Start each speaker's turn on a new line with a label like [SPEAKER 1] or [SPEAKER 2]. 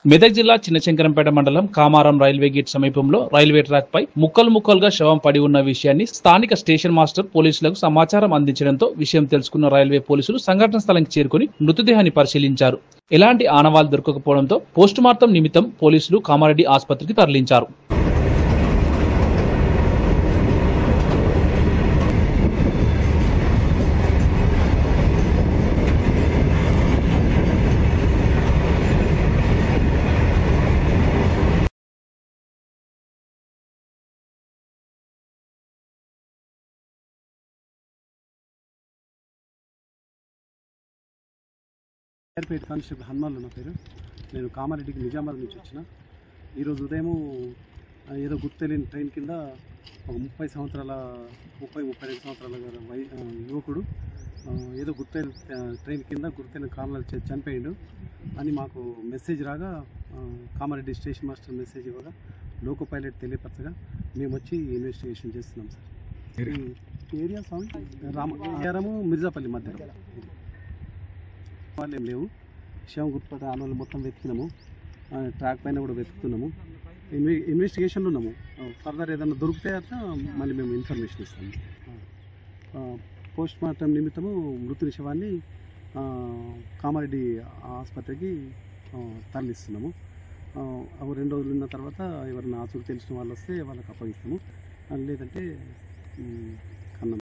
[SPEAKER 1] మెదక్ జిల్లా చిన్నశంకరంపేట మండలం Kamaram railway gate సమీపంలో రైల్వే ట్రాక్ పై ముక్కలు ముక్కలుగా శవం పడి ఉన్న విషయాన్ని స్థానిక స్టేషన్ మాస్టర్ పోలీసులకు సమాచారం అందించడంతో విషయం తెలుసుకున్న రైల్వే పోలీసులు సంఘటన స్థలానికి చేరుకుని మృతదేహాన్ని పరిశీలించారు. ఎలాంటి ఆనవాళ్లు దొరకకపోవడంతో పోస్టుమార్టం నిమిత్తం పోలీసులు కామారెడ్డి ఆసుపత్రికి తరలించారు.
[SPEAKER 2] పేట కానిస్టేబుల్ హనుమాన్లు నా పేరు. నేను కామారెడ్డికి నిజామాబాద్ నుంచి వచ్చిన. ఈరోజు ఉదయం ఏదో గుర్తు తెలియని ట్రైన్ కింద ఒక 32 సంవత్సరాల యువకుడు ఏదో ట్రైన్ కింద గుర్తెలియని కారణాలు చనిపోయాడు అని మాకు మెసేజ్ రాగా కామారెడ్డి స్టేషన్ మాస్టర్ మెసేజ్ ఇవ్వగా లోకో పైలట్ తెలియపరచగా మేము వచ్చి ఇన్వెస్టిగేషన్ చేస్తున్నాం సార్. ఈ ఏరియా రామగారము మిర్జాపల్లి మధ్యలో వాళ్ళు ఏం లేవు. శవం గుర్తుపట్టే ఆనవాళ్ళు మొత్తం వెతికినాము. ట్రాక్ పైన కూడా వెతుకుతున్నాము. ఇన్వెస్టిగేషన్లో ఉన్నాము. ఫర్దర్ ఏదైనా దొరికితే అట్లా మళ్ళీ మేము ఇన్ఫర్మేషన్ ఇస్తాము. పోస్ట్ మార్టం నిమిత్తము మృతుని శవాన్ని కామారెడ్డి ఆసుపత్రికి తరలిస్తున్నాము. 2 రోజులు ఉన్న తర్వాత ఎవరైనా ఆచూకు తెలిసిన వాళ్ళు వస్తే వాళ్ళకి అప్పగిస్తాము. లేదంటే